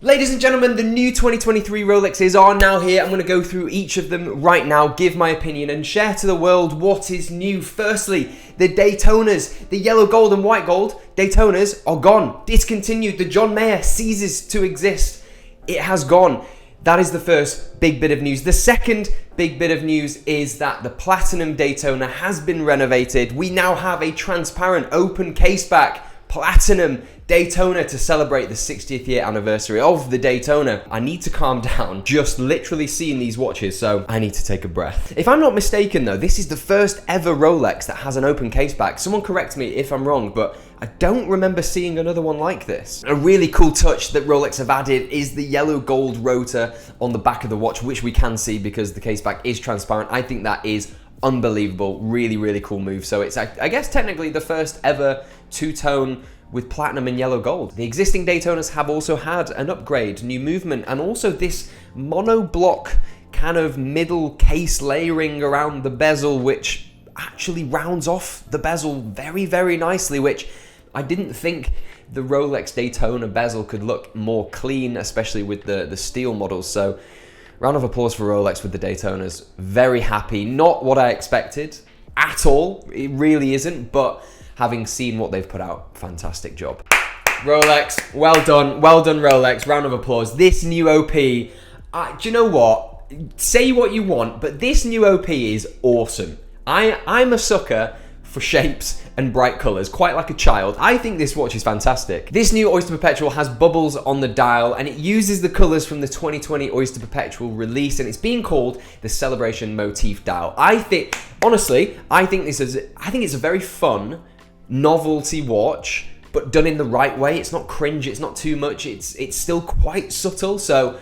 Ladies and gentlemen, the new 2023 Rolexes are now here. I'm going to go through each of them right now, give my opinion and share to the world what is new. Firstly, the Daytonas, the yellow gold and white gold Daytonas are gone. Discontinued. The John Mayer ceases to exist. It has gone. That is the first big bit of news. The second big bit of news is that the Platinum Daytona has been renovated. We now have a transparent open caseback Platinum Daytona to celebrate the 60th year anniversary of the Daytona. I need to calm down just literally seeing these watches, so I need to take a breath. If I'm not mistaken though, this is the first ever Rolex that has an open caseback. Someone correct me if I'm wrong, but I don't remember seeing another one like this. A really cool touch that Rolex have added is the yellow gold rotor on the back of the watch, which we can see because the caseback is transparent. I think that is unbelievable. Really cool move. So it's, I guess, technically the first ever two-tone with platinum and yellow gold. The existing Daytonas have also had an upgrade, new movement, and also this monoblock kind of middle case layering around the bezel, which actually rounds off the bezel very nicely, which I didn't think the Rolex Daytona bezel could look more clean, especially with the steel models. So round of applause for Rolex with the Daytonas. Very happy. Not what I expected at all. It really isn't, but having seen what they've put out, fantastic job. Rolex, well done Rolex, round of applause. This new OP, do you know what? Say what you want, but this new OP is awesome. I'm a sucker for shapes and bright colors, quite like a child. I think this watch is fantastic. This new Oyster Perpetual has bubbles on the dial and it uses the colors from the 2020 Oyster Perpetual release, and it's being called the Celebration Motif Dial. Honestly, I think it's a very fun novelty watch, but done in the right way. It's not cringe, it's not too much, it's still quite subtle, so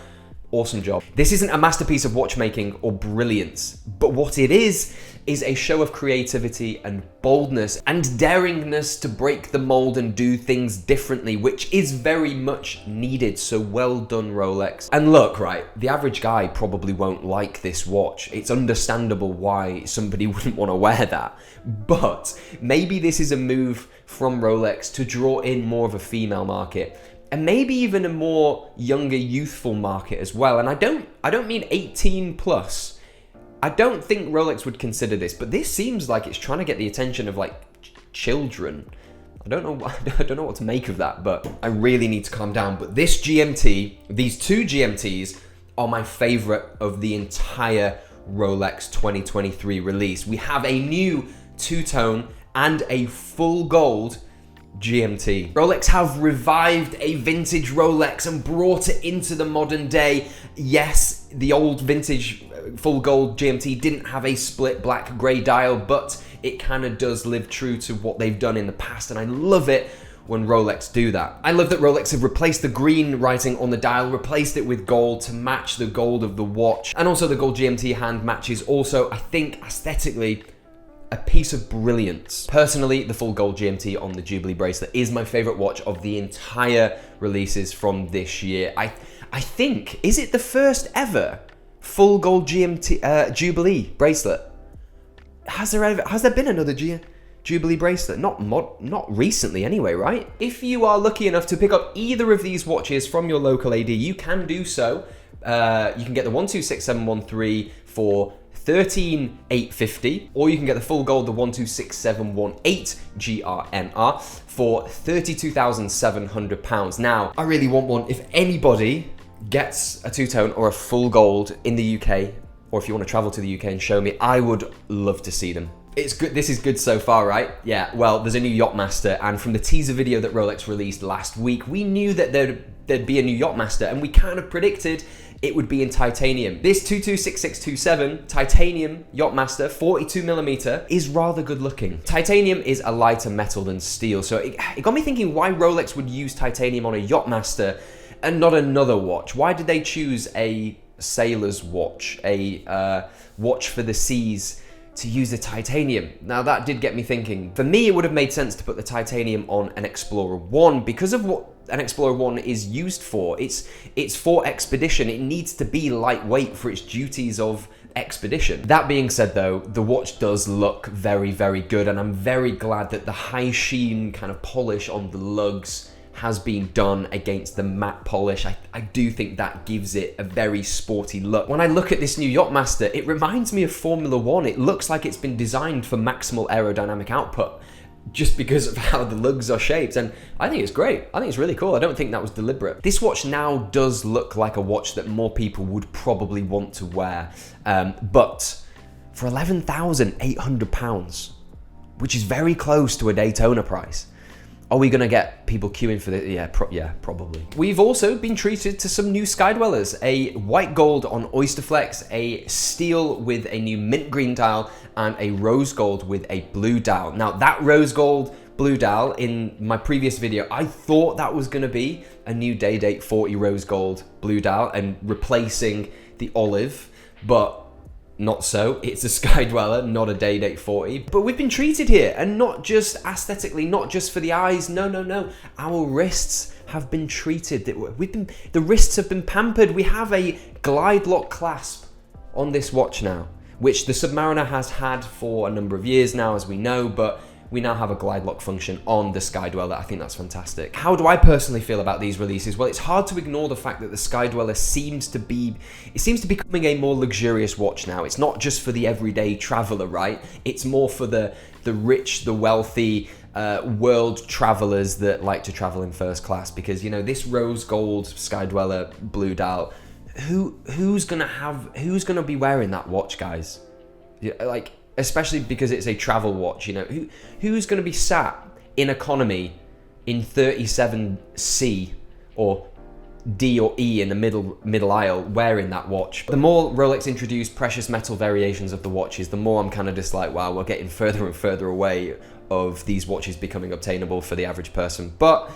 awesome job. This isn't a masterpiece of watchmaking or brilliance, but what it is a show of creativity and boldness and daringness to break the mold and do things differently, which is very much needed. So well done, Rolex. And look, right, the average guy probably won't like this watch. It's understandable why somebody wouldn't want to wear that, but maybe this is a move from Rolex to draw in more of a female market, and maybe even a more younger, youthful market as well. And I don't mean 18 plus. I don't think Rolex would consider this, but this seems like it's trying to get the attention of like children. I don't know what to make of that, but I really need to calm down. But this GMT, these two GMTs are my favorite of the entire Rolex 2023 release. We have a new two-tone and a full gold GMT. Rolex have revived a vintage Rolex and brought it into the modern day. Yes, the old vintage full gold GMT didn't have a split black grey dial, but it kind of does live true to what they've done in the past, and I love it when Rolex do that. I love that Rolex have replaced the green writing on the dial, replaced it with gold to match the gold of the watch, and also the gold GMT hand matches also, I think, aesthetically, a piece of brilliance. Personally, the full gold GMT on the Jubilee bracelet is my favorite watch of the entire releases from this year. I think, is it the first ever full gold GMT Jubilee bracelet? Has there been another Jubilee bracelet? Not recently anyway, right? If you are lucky enough to pick up either of these watches from your local AD, you can do so. You can get the 126713 for $13,850, or you can get the full gold, the 126718 GRNR for £32,700. Now, I really want one. If anybody gets a two-tone or a full gold in the UK, or if you want to travel to the UK and show me, I would love to see them. It's good. This is good so far, right? Yeah, well, there's a new Yacht-Master, and from the teaser video that Rolex released last week, we knew that there'd be a new Yacht-Master, and we kind of predicted it would be in titanium. This 226627 titanium Yacht-Master 42mm is rather good looking. Titanium is a lighter metal than steel, so it got me thinking why Rolex would use titanium on a Yacht-Master and not another watch. Why did they choose a sailor's watch, a watch for the seas, to use the titanium? Now that did get me thinking. For me, it would have made sense to put the titanium on an Explorer 1 because of what an Explorer 1 is used for. It's for expedition. It needs to be lightweight for its duties of expedition. That being said though, the watch does look very good, and I'm very glad that the high sheen kind of polish on the lugs has been done against the matte polish. I do think that gives it a very sporty look. When I look at this new Yacht-Master, it reminds me of Formula One. It looks like it's been designed for maximal aerodynamic output just because of how the lugs are shaped, and I think it's great. I think it's really cool. I don't think that was deliberate. This watch now does look like a watch that more people would probably want to wear, but for £11,800, which is very close to a Daytona price, are we gonna get people queuing for this? Yeah, probably. We've also been treated to some new Skydwellers, a white gold on Oyster Flex, a steel with a new mint green dial, and a rose gold with a blue dial. Now that rose gold blue dial, in my previous video, I thought that was gonna be a new Day-Date 40 rose gold blue dial and replacing the olive, but not so. It's a Skydweller, not a Day-Date 40. But we've been treated here, and not just aesthetically, not just for the eyes. No. Our wrists have been treated. The wrists have been pampered. We have a glide lock clasp on this watch now, which the Submariner has had for a number of years now, as we know, but we now have a glide lock function on the Skydweller. I think that's fantastic. How do I personally feel about these releases? Well, it's hard to ignore the fact that the Skydweller seems to be becoming a more luxurious watch now. It's not just for the everyday traveler, right? It's more for the rich, the wealthy, world travelers that like to travel in first class, because, you know, this rose gold Skydweller blue dial, who's gonna be wearing that watch, guys? Like, especially because it's a travel watch, you know, who's going to be sat in economy in 37C or D or E in the middle aisle wearing that watch? The more Rolex introduce precious metal variations of the watches, the more I'm kind of just like, wow, we're getting further and further away of these watches becoming obtainable for the average person. But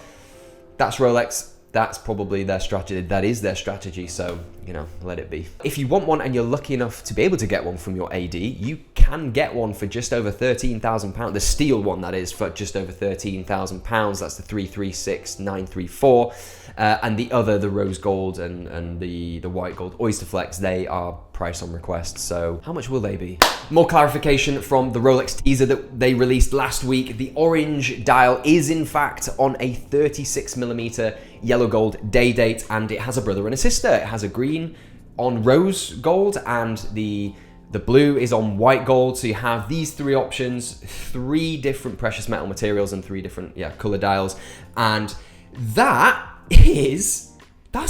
that's Rolex. That's probably their strategy. That is their strategy. So, you know, let it be. If you want one and you're lucky enough to be able to get one from your AD, you can get one for just over £13,000. The steel one, that is, for just over £13,000. That's the 336934. And the other, the rose gold and the white gold Oyster Flex, they are price on request. So how much will they be? More clarification from the Rolex teaser that they released last week. The orange dial is in fact on a 36mm yellow gold Day-Date, and it has a brother and a sister. It has a green on rose gold, and the blue is on white gold. So you have these three options, 3 different precious metal materials and 3 different color dials, and that's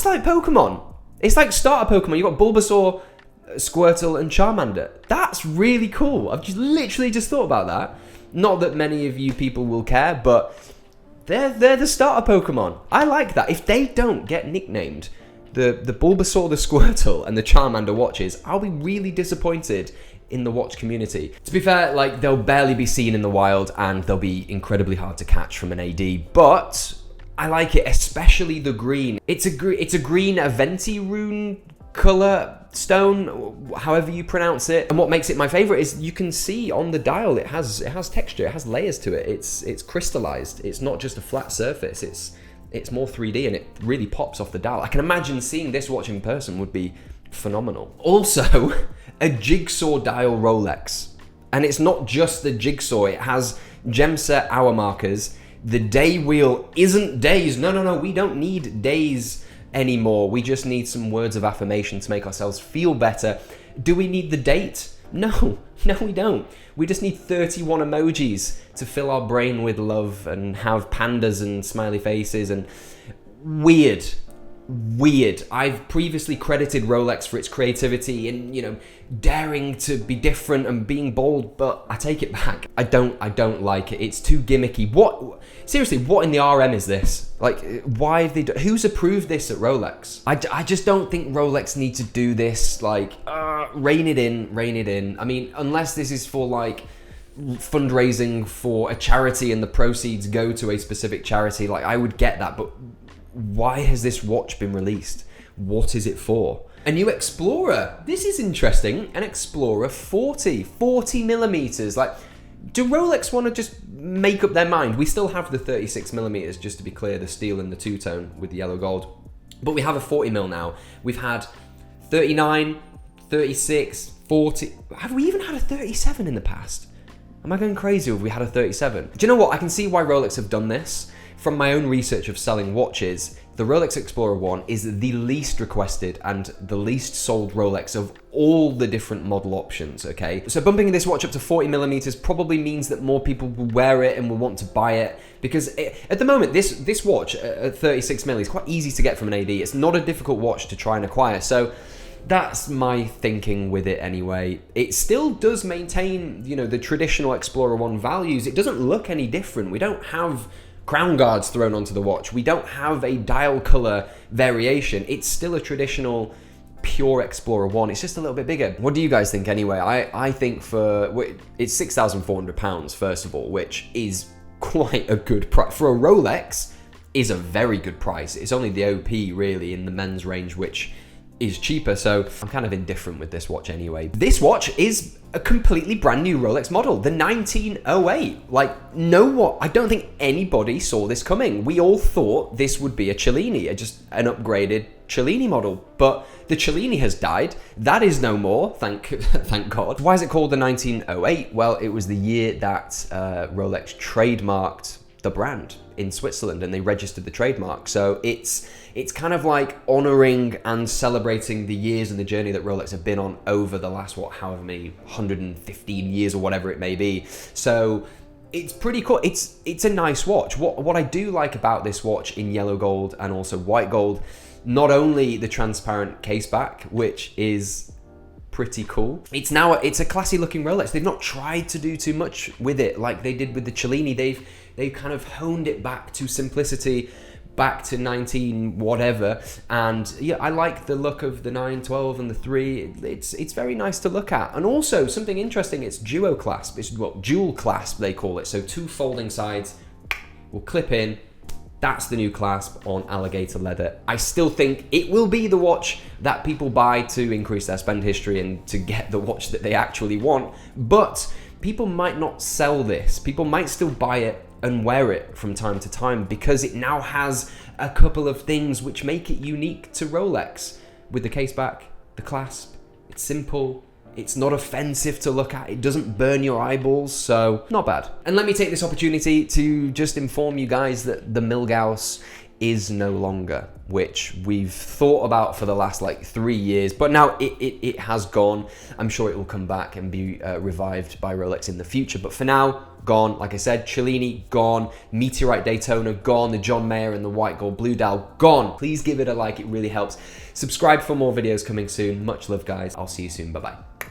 like Pokemon. It's like starter Pokemon. You've got Bulbasaur, Squirtle, and Charmander. That's really cool. I've literally just thought about that. Not that many of you people will care, but they're the starter Pokemon. I like that. If they don't get nicknamed the Bulbasaur, the Squirtle, and the Charmander watches, I'll be really disappointed in the watch community. To be fair, like, they'll barely be seen in the wild, and they'll be incredibly hard to catch from an AD, but I like it, especially the green. It's a green Aventi rune color stone, however you pronounce it. And what makes it my favorite is you can see on the dial it has texture, it has layers to it. It's crystallized. It's not just a flat surface. It's more 3D, and it really pops off the dial. I can imagine seeing this watch in person would be phenomenal. Also, a jigsaw dial Rolex. And it's not just the jigsaw, it has gem set hour markers. The day wheel isn't days. No, we don't need days anymore. We just need some words of affirmation to make ourselves feel better. Do we need the date? No, we don't. We just need 31 emojis to fill our brain with love and have pandas and smiley faces and weird. I've previously credited Rolex for its creativity in, you know, daring to be different and being bold, but I take it back. I don't like it. It's too gimmicky. Seriously, what in the RM is this? Like, why have they who's approved this at Rolex? I just don't think Rolex need to do this. Like, rein it in. I mean, unless this is for, like, fundraising for a charity and the proceeds go to a specific charity, like, I would get that, but why has this watch been released? What is it for? A new Explorer. This is interesting. An Explorer 40 millimeters. Like, do Rolex want to just make up their mind? We still have the 36 millimeters, just to be clear, the steel and the two-tone with the yellow gold. But we have a 40 mil now. We've had 39, 36, 40. Have we even had a 37 in the past? Am I going crazy, or have we had a 37? Do you know what? I can see why Rolex have done this. from my own research of selling watches, the Rolex Explorer 1 is the least requested and the least sold Rolex of all the different model options, okay? So bumping this watch up to 40 millimeters probably means that more people will wear it and will want to buy it, because at the moment, this watch at 36 mil is quite easy to get from an AD. It's not a difficult watch to try and acquire, so that's my thinking with it anyway. It still does maintain, you know, the traditional Explorer 1 values. It doesn't look any different. We don't have crown guards thrown onto the watch. We don't have a dial color variation. It's still a traditional pure Explorer 1. It's just a little bit bigger. What do you guys think anyway? I think it's £6,400 first of all, which is quite a good price. For a Rolex, is a very good price. It's only the OP really in the men's range, which is cheaper, so I'm kind of indifferent with this watch anyway. This watch is a completely brand new Rolex model, the 1908. Like, I don't think anybody saw this coming. We all thought this would be a Cellini, just an upgraded Cellini model, but the Cellini has died. That is no more, thank God. Why is it called the 1908? Well, it was the year that Rolex trademarked the brand in Switzerland, and they registered the trademark. So it's kind of like honoring and celebrating the years and the journey that Rolex have been on over the last, however many, 115 years or whatever it may be. So it's pretty cool. It's a nice watch. What I do like about this watch in yellow gold and also white gold, not only the transparent case back, which is pretty cool. It's a classy looking Rolex. They've not tried to do too much with it like they did with the Cellini. They've kind of honed it back to simplicity, back to 19 whatever, and yeah, I like the look of the 912 and the 3. It's very nice to look at. And also something interesting, it's duo clasp. It's dual clasp they call it. So 2 folding sides will clip in. That's the new clasp on alligator leather. I still think it will be the watch that people buy to increase their spend history and to get the watch that they actually want, but people might not sell this. People might still buy it and wear it from time to time because it now has a couple of things which make it unique to Rolex. With the case back, the clasp, it's simple, it's not offensive to look at, it doesn't burn your eyeballs, so not bad. And let me take this opportunity to just inform you guys that the Milgauss is no longer, which we've thought about for the last like 3 years, but now it has gone. I'm sure it will come back and be revived by Rolex in the future, but for now, gone. Like I said, Cellini, gone. Meteorite Daytona, gone. The John Mayer and the white gold blue dial, gone. Please give it a like, it really helps. Subscribe for more videos coming soon. Much love, guys. I'll see you soon. Bye-bye.